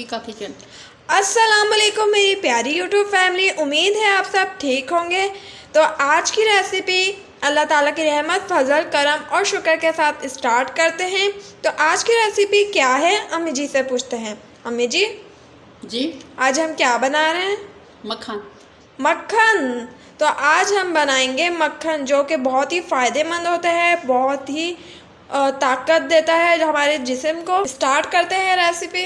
का किचन। अस्सलाम वालेकुम मेरी प्यारी यूट्यूब फैमिली, उम्मीद है आप सब ठीक होंगे। तो आज की रेसिपी अल्लाह ताला की रहमत, फजल, करम और शुक्र के साथ स्टार्ट करते हैं। तो आज की रेसिपी क्या है, अम्मी जी से पूछते हैं। अम्मी जी जी, आज हम क्या बना रहे हैं? मक्खन। मक्खन। तो आज हम बनाएंगे मक्खन, जो कि बहुत ही फ़ायदेमंद होता है, बहुत ही ताकत देता है हमारे जिस्म को। स्टार्ट करते हैं रेसिपी।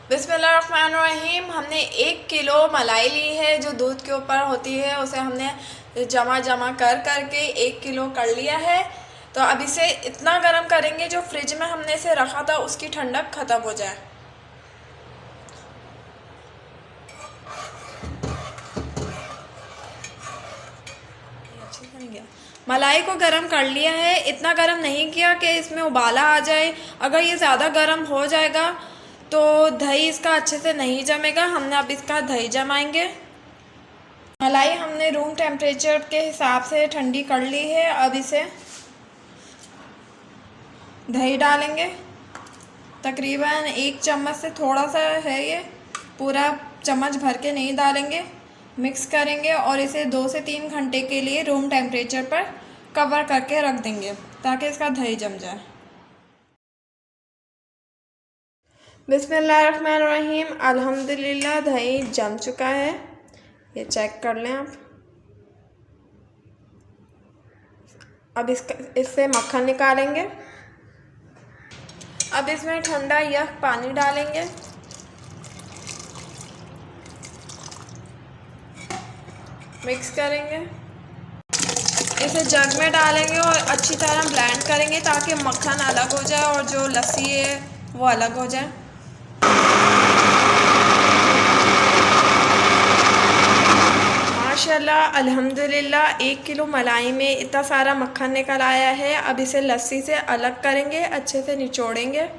बिस्मिल्लाहिर्रहमानिर्रहीम। हमने 1 किलो मलाई ली है, जो दूध के ऊपर होती है, उसे हमने जमा करके 1 किलो कर लिया है। तो अब इसे इतना गर्म करेंगे जो फ्रिज में हमने इसे रखा था उसकी ठंडक ख़त्म हो जाए। मलाई को गरम कर लिया है, इतना गरम नहीं किया कि इसमें उबाला आ जाए। अगर ये ज़्यादा गरम हो जाएगा तो दही इसका अच्छे से नहीं जमेगा। हमने अब इसका दही जमाएंगे। मलाई हमने रूम टेम्परेचर के हिसाब से ठंडी कर ली है। अब इसे दही डालेंगे। तकरीबन 1 चम्मच से थोड़ा सा है, ये पूरा चम्मच भर के नहीं डालेंगे। मिक्स करेंगे और इसे 2 से 3 घंटे के लिए रूम टेम्परेचर पर कवर करके रख देंगे ताकि इसका दही जम जाए। बिस्मिल्लाहिर्रहमानिर्रहीम। अल्हम्दुलिल्लाह दही जम चुका है, ये चेक कर लें आप। अब इससे मक्खन निकालेंगे। अब इसमें ठंडा यख पानी डालेंगे। मिक्स करेंगे, इसे जग में डालेंगे और अच्छी तरह ब्लेंड करेंगे ताकि मक्खन अलग हो जाए और जो लस्सी है वो अलग हो जाए। माशाल्लाह अल्हम्दुलिल्लाह 1 किलो मलाई में इतना सारा मक्खन निकल आया है। अब इसे लस्सी से अलग करेंगे, अच्छे से निचोड़ेंगे।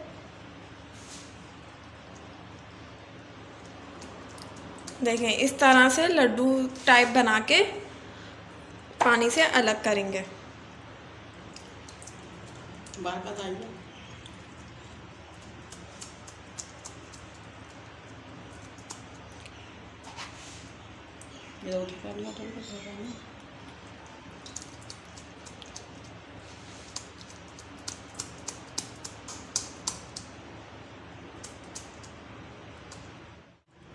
देखें, इस तरह से लड्डू टाइप बना के पानी से अलग करेंगे। बार बताइए। ये रोटी करना तो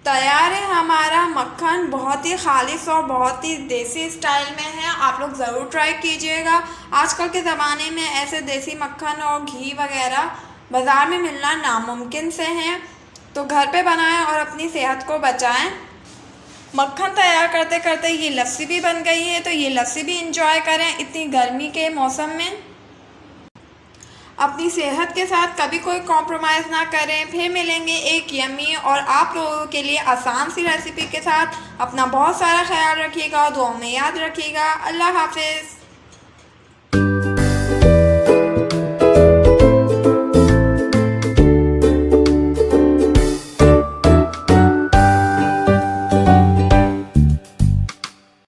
तैयार है हमारा मक्खन। बहुत ही खालिश और बहुत ही देसी स्टाइल में है। आप लोग ज़रूर ट्राई कीजिएगा। आजकल के ज़माने में ऐसे देसी मक्खन और घी वगैरह बाज़ार में मिलना नामुमकिन से हैं, तो घर पे बनाएं और अपनी सेहत को बचाएं। मक्खन तैयार करते करते ये लस्सी भी बन गई है, तो ये लस्सी भी इंजॉय करें इतनी गर्मी के मौसम में। अपनी सेहत के साथ कभी कोई कॉम्प्रोमाइज़ ना करें। फिर मिलेंगे एक यम्मी और आप लोगों के लिए आसान सी रेसिपी के साथ। अपना बहुत सारा ख्याल रखिएगा, दुआ में याद रखिएगा। अल्लाह हाफिज़।